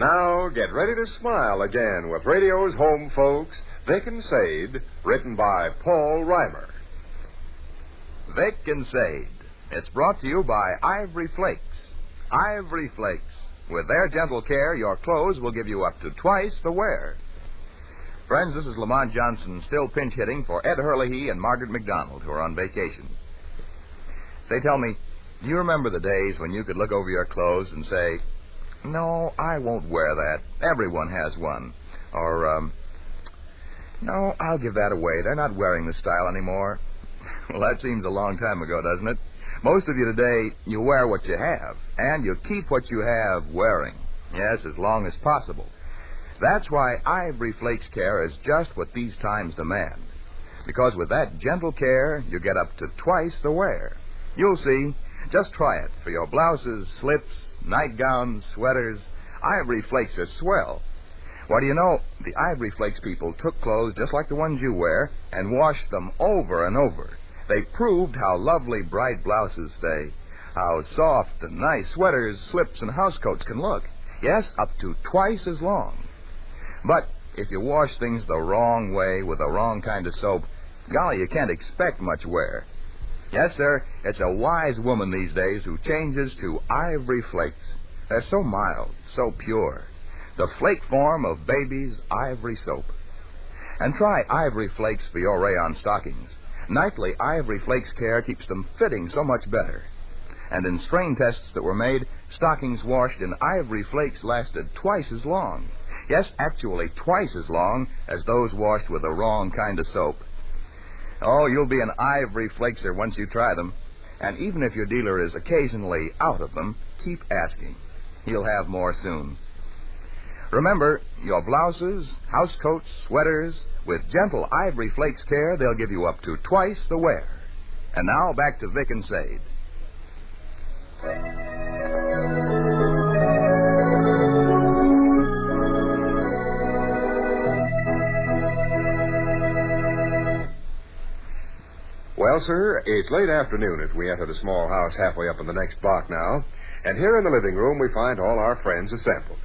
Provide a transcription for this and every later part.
Now, get ready to smile again with radio's home folks, Vic and Sade, written by Paul Reimer. Vic and Sade. It's brought to you by Ivory Flakes. Ivory Flakes. With their gentle care, your clothes will give you up to twice the wear. Friends, this is Lamont Johnson, still pinch hitting for Ed Hurley and Margaret McDonald, who are on vacation. Say, tell me, do you remember the days when you could look over your clothes and say, "No, I won't wear that. Everyone has one." Or, "No, I'll give that away. They're not wearing the style anymore." Well, that seems a long time ago, doesn't it? Most of you today, you wear what you have, and you keep what you have wearing. Yes, as long as possible. That's why Ivory Flakes care is just what these times demand. Because with that gentle care, you get up to twice the wear. You'll see. Just try it for your blouses, slips, nightgowns, sweaters. Ivory Flakes are swell. Why, do you know, the Ivory Flakes people took clothes just like the ones you wear and washed them over and over. They proved how lovely bright blouses stay, how soft and nice sweaters, slips, and housecoats can look. Yes, up to twice as long. But if you wash things the wrong way with the wrong kind of soap, golly, you can't expect much wear. Yes, sir, it's a wise woman these days who changes to Ivory Flakes. They're so mild, so pure. The flake form of baby's ivory soap. And try Ivory Flakes for your rayon stockings. Nightly Ivory Flakes care keeps them fitting so much better. And in strain tests that were made, stockings washed in Ivory Flakes lasted twice as long. Yes, actually twice as long as those washed with the wrong kind of soap. Oh, you'll be an Ivory Flakeser once you try them. And even if your dealer is occasionally out of them, keep asking. He'll have more soon. Remember, your blouses, housecoats, sweaters, with gentle Ivory Flakes care, they'll give you up to twice the wear. And now, back to Vic and Sade. Well, sir, it's late afternoon as we enter the small house halfway up in the next block now. And here in the living room, we find all our friends assembled.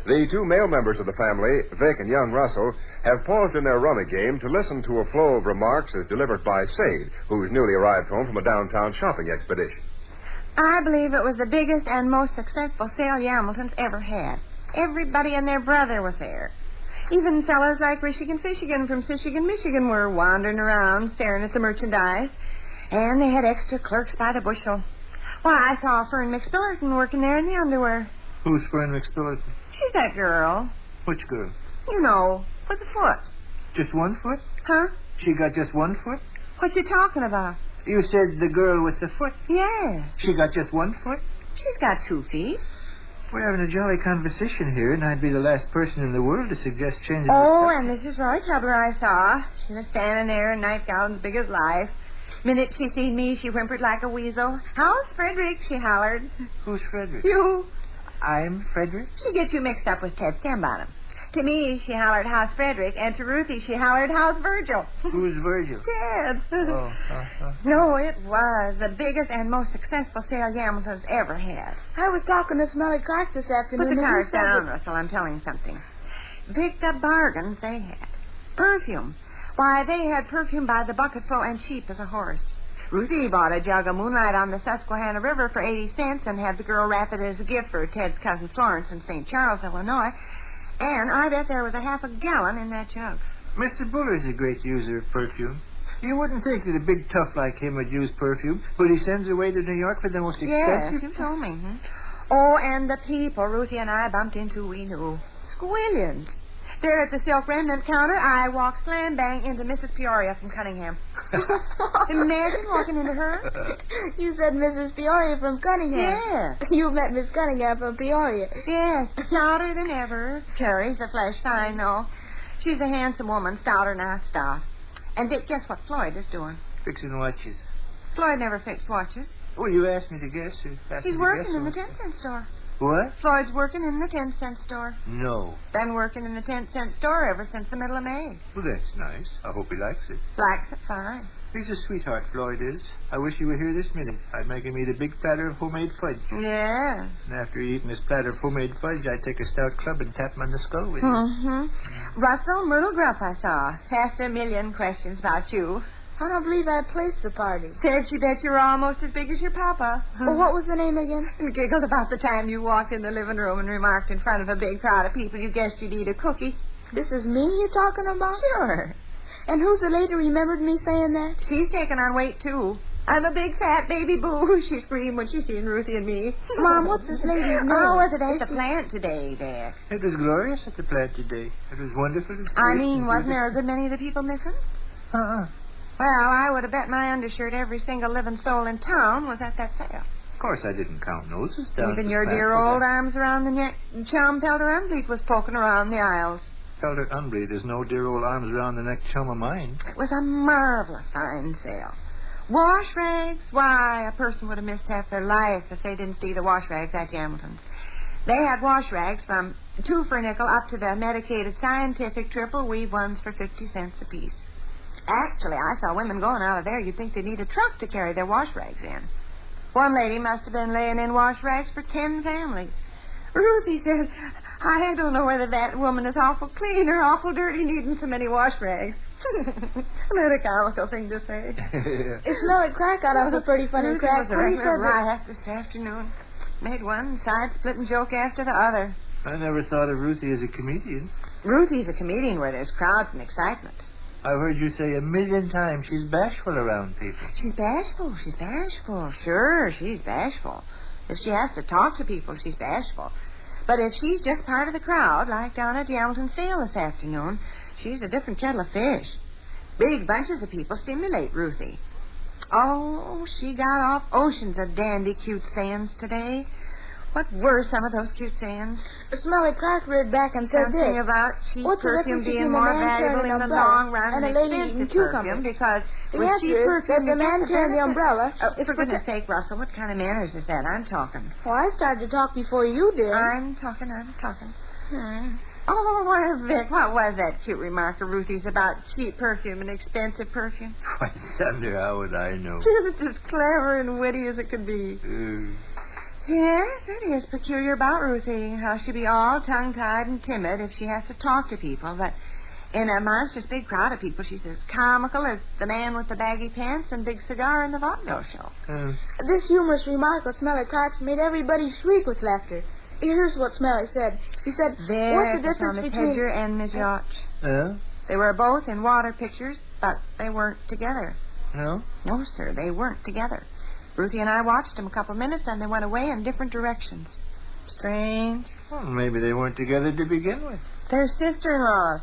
The two male members of the family, Vic and young Russell, have paused in their rummy game to listen to a flow of remarks as delivered by Sade, who's newly arrived home from a downtown shopping expedition. I believe it was the biggest and most successful sale Yamelton's ever had. Everybody and their brother was there. Even fellows like Rishigan Fishigan from Sishigan, Michigan were wandering around staring at the merchandise. And they had extra clerks by the bushel. Why, I saw Fern McSpillerton working there in the underwear. Who's Fern McSpillerton? She's that girl. Which girl? You know, with the foot. Just one foot? Huh? She got just one foot? What's she talking about? You said the girl with the foot. Yeah. She got just one foot? She's got 2 feet. We're having a jolly conversation here, and I'd be the last person in the world to suggest changing Oh, and Mrs. Roy Tubber I saw. She was standing there in nightgowns big as life. Minute she seen me, she whimpered like a weasel. "How's Frederick?" she hollered. Who's Frederick? You. I'm Frederick? She gets you mixed up with Ted Stambottom. To me, she hollered, "How's Frederick?" And to Ruthie, she hollered, "How's Virgil?" Who's Virgil? Ted. Oh, No, it was the biggest and most successful sale Yamelton's ever had. I was talking to Smelly Clark this afternoon. Put the and he cards said down, that- Russell. I'm telling you something. Picked up bargains they had. Perfume. Why, they had perfume by the bucketful and cheap as a horse. Ruthie bought a jug of Moonlight on the Susquehanna River for 80 cents and had the girl wrap it as a gift for Ted's cousin Florence in St. Charles, Illinois. And I bet there was a half a gallon in that jug. Mr. Buller's a great user of perfume. You wouldn't think that a big tough like him would use perfume, but he sends away to New York for the most expensive... Yes, you told me. Oh, and the people Ruthie and I bumped into, we knew. Squillions. There at the silk remnant counter, I walked slam bang into Mrs. Peoria from Cunningham. Imagine walking into her. You said Mrs. Peoria from Cunningham. Yes. You met Miss Cunningham from Peoria. Yes, stouter than ever. Carries the flesh fine, though. She's a handsome woman, stouter than I stout. And Dick, guess what Floyd is doing? Fixing watches. Floyd never fixed watches. Oh, you asked me to guess. He's working in the 10-cent store. What? Floyd's working in the 10-cent store. No. Been working in the 10-cent store ever since the middle of May. Well, that's nice. I hope he likes it. Likes it fine. He's a sweetheart, Floyd is. I wish he were here this minute. I'd make him eat a big platter of homemade fudge. Yes. And after eating this platter of homemade fudge, I'd take a stout club and tap him on the skull with it. Mm-hmm. Russell, Myrtle Gruff I saw. Asked a million questions about you. I don't believe I placed the party. Said she bet you were almost as big as your papa. Well, what was the name again? And giggled about the time you walked in the living room and remarked in front of a big crowd of people you guessed you'd eat a cookie. This is me you're talking about? Sure. And who's the lady remembered me saying that? She's taken on weight, too. I'm a big fat baby boo, she screamed when she seen Ruthie and me. Mom, what's this lady's name? Oh, was it at the plant today, Dick? It was glorious at the plant today. It was wonderful and sweet. I mean, wasn't there a good many of the people missing? Uh-uh. Well, I would have bet my undershirt every single living soul in town was at that sale. Of course, I didn't count noses down. Even your dear old arms around the neck. Chum Pelter Unbleed was poking around the aisles. Pelter Unbleed, there's no dear old arms around the neck chum of mine. It was a marvelous fine sale. Wash rags? Why, a person would have missed half their life if they didn't see the wash rags at Yamelton. They had wash rags from 2 for a nickel up to the medicated scientific triple weave ones for 50 cents apiece. Actually, I saw women going out of there. You'd think they'd need a truck to carry their wash rags in. One lady must have been laying in wash rags for 10 families. Ruthie said, I don't know whether that woman is awful clean or awful dirty needing so many wash rags. Not a comical thing to say. It smelled like crack out of a pretty funny Ruthie crack. was a regular riot this afternoon. Made one side-splitting joke after the other. I never thought of Ruthie as a comedian. Ruthie's a comedian where there's crowds and excitement. I've heard you say 1,000,000 times she's bashful around people. She's bashful. She's bashful. Sure, she's bashful. If she has to talk to people, she's bashful. But if she's just part of the crowd, like down at the Yamelton sale this afternoon, she's a different kettle of fish. Big bunches of people stimulate Ruthie. Oh, she got off oceans of dandy cute sayings today. What were some of those cute sayings? It smelled like crack reared back and said Something this. about cheap What's the perfume difference being between a more man valuable carrying in an the umbrella long run and than a lady expensive eating perfume cucumbers? because The with answer cheap is perfume that you the get man the carrying the benefit. umbrella Oh, is for goodness sake, Russell, what kind of manners is that? I'm talking. Well, I started to talk before you did. I'm talking. Oh, well, Vic, what was that cute remark of Ruthie's about cheap perfume and expensive perfume? Why, thunder, how would I know? Just as clever and witty as it could be. Yes, it is peculiar about Ruthie, how she'd be all tongue-tied and timid if she has to talk to people, but in a monstrous big crowd of people, she's as comical as the man with the baggy pants and big cigar in the vaudeville show. This humorous remark of Smelly Clark's made everybody shriek with laughter. Here's what Smelly said. He said, There, what's the just difference on Miss between... Hedger and Miss Yacht. Yeah? They were both in water pictures, but they weren't together. No? No, sir, they weren't together. Ruthie and I watched them a couple of minutes, and they went away in different directions. Strange. Well, maybe they weren't together to begin with. They're sister-in-laws.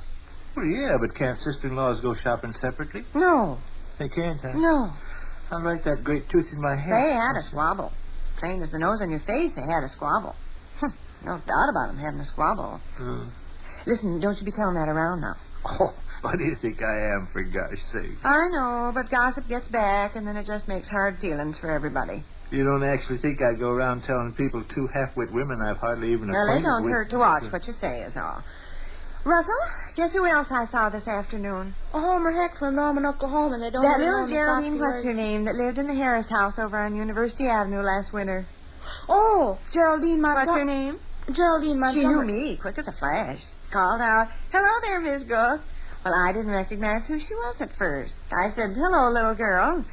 Well, yeah, but can't sister-in-laws go shopping separately? No. They can't, huh? No. I like that great tooth in my head. They had a squabble. Plain as the nose on your face, they had a squabble. No doubt about them having a squabble. Listen, don't you be telling that around now. Oh, what do you think I am, for gosh sake? I know, but gossip gets back, and then it just makes hard feelings for everybody. You don't actually think I go around telling people 2 half-wit women I've hardly even Well, acquainted it don't with? hurt to watch what you say is all. Russell, guess who else I saw this afternoon? A Homer Heck from Norman, Oklahoma. They don't That even little know the Geraldine, Foxy what's her word. name, that lived in the Harris house over on University Avenue last winter. Oh, Geraldine What's her Montgomery. name? Geraldine She knew Montgomery. me, quick as a flash. Called out, "Hello there, Miss Gus." Well, I didn't recognize who she was at first. I said, "Hello, little girl."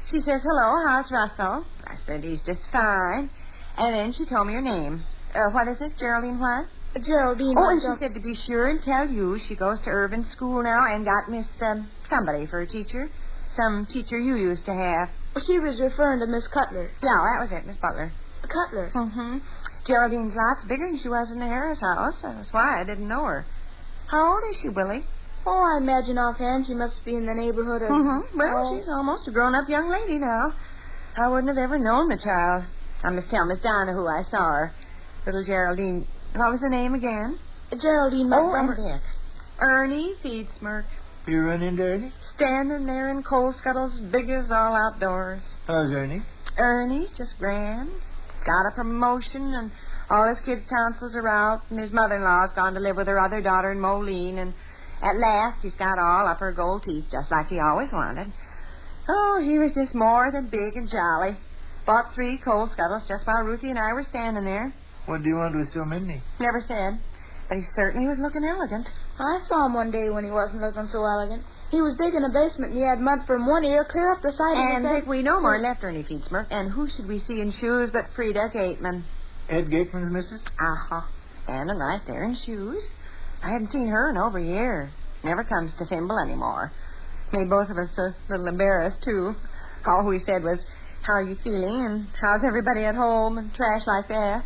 She says, "Hello, how's Russell?" I said, "He's just fine." And then she told me her name. What is it, Geraldine what? Geraldine Oh, and she Montgomery. said to be sure and tell you she goes to Irvin School now and got Miss somebody for a teacher. Some teacher you used to have. She was referring to Miss Cutler. Yeah, that was it, Miss Butler. Cutler. Mm-hmm. Geraldine's lots bigger than she was in the Harris house. That's why I didn't know her. How old is she, Willie? Oh, I imagine offhand she must be in the neighborhood of... Mm-hmm. Well, oh, she's almost a grown-up young lady now. I wouldn't have ever known the child. I must tell Miss Donna who I saw her. Little Geraldine. What was the name again? Geraldine Montgomery. Oh, and Dick. Ernie Feedsmirk. You run into Ernie? Standing there in coal scuttles big as all outdoors. How's Ernie? Ernie's just grand. Got a promotion, and all his kids' tonsils are out, and his mother-in-law's gone to live with her other daughter in Moline, and at last he's got all up her gold teeth, just like he always wanted. Oh, he was just more than big and jolly. Bought 3 coal scuttles just while Ruthie and I were standing there. What do you want with so many? Never said. But he certainly was looking elegant. I saw him one day when he wasn't looking so elegant. He was digging a basement and he had mud from one ear clear up the side of And his head. Vic, we no more left her any feet, Smurf. And who should we see in shoes but Frida Gateman? Ed Gateman's missus? Uh-huh. Standing right there in shoes. I hadn't seen her in over a year. Never comes to Thimble anymore. Made both of us a little embarrassed, too. All we said was, how are you feeling, and how's everybody at home, and trash like that.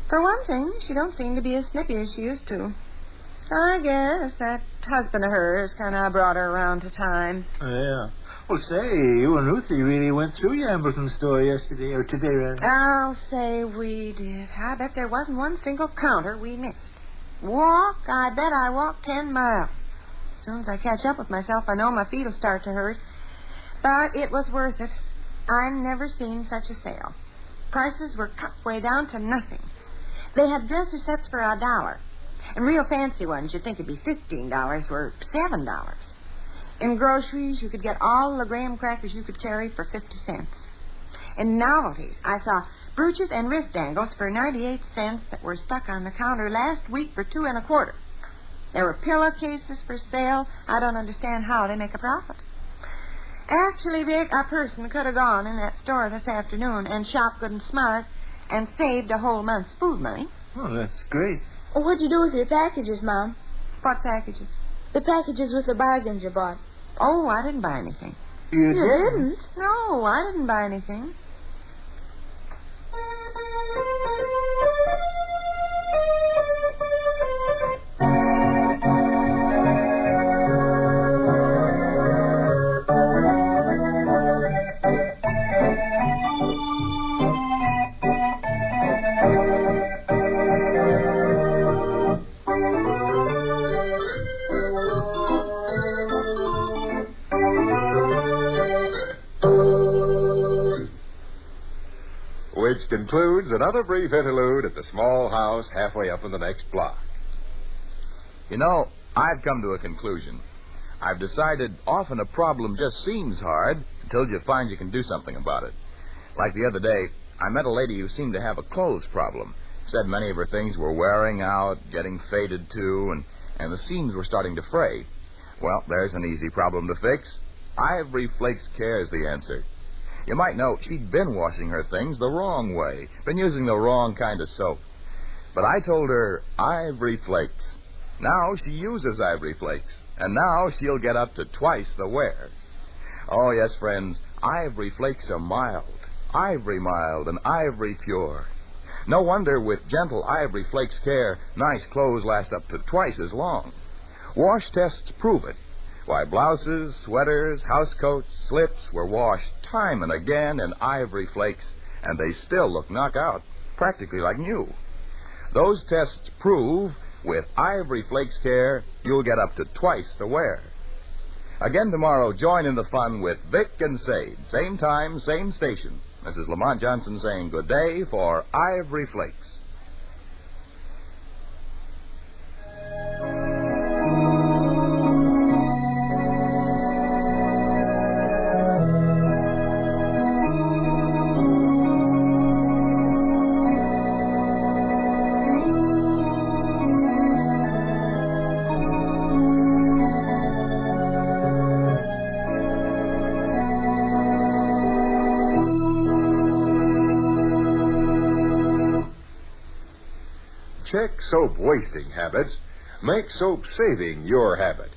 For one thing, she don't seem to be as snippy as she used to. I guess that husband of hers kind of brought her around to time. Yeah. Well, say, you and Ruthie really went through Yamelton store yesterday, or today, rather. I'll say we did. I bet there wasn't one single counter we missed. Walk? I bet I walked 10 miles. As soon as I catch up with myself, I know my feet will start to hurt. But it was worth it. I've never seen such a sale. Prices were cut way down to nothing. They had dresser sets for $1. And real fancy ones, you'd think it'd be $15, were $7. In groceries, you could get all the graham crackers you could carry for 50 cents. In novelties, I saw brooches and wrist dangles for 98 cents that were stuck on the counter last week for 2 1/4. There were pillowcases for sale. I don't understand how they make a profit. Actually, Vic, a person could have gone in that store this afternoon and shopped good and smart and saved a whole month's food money. Oh, that's great. What'd you do with your packages, Mom? What packages? The packages with the bargains you bought. Oh, I didn't buy anything. You didn't? No, I didn't buy anything. Which concludes another brief interlude at the small house halfway up in the next block. You know, I've come to a conclusion. I've decided often a problem just seems hard until you find you can do something about it. Like the other day, I met a lady who seemed to have a clothes problem. Said many of her things were wearing out, getting faded too, and the seams were starting to fray. Well, there's an easy problem to fix. Ivory Flakes Care is the answer. You might know she'd been washing her things the wrong way, been using the wrong kind of soap. But I told her Ivory Flakes. Now she uses Ivory Flakes, and now she'll get up to twice the wear. Oh, yes, friends, Ivory Flakes are mild, ivory mild, and ivory pure. No wonder with gentle Ivory Flakes Care, nice clothes last up to twice as long. Wash tests prove it. Why, blouses, sweaters, housecoats, slips were washed time and again in Ivory Flakes, and they still look knockout, practically like new. Those tests prove with Ivory Flakes Care, you'll get up to twice the wear. Again tomorrow, join in the fun with Vic and Sade. Same time, same station. This is Lamont Johnson saying good day for Ivory Flakes. Check soap wasting habits. Make soap saving your habit.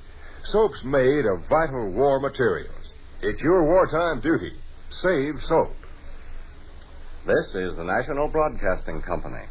Soap's made of vital war materials. It's your wartime duty. Save soap. This is the National Broadcasting Company.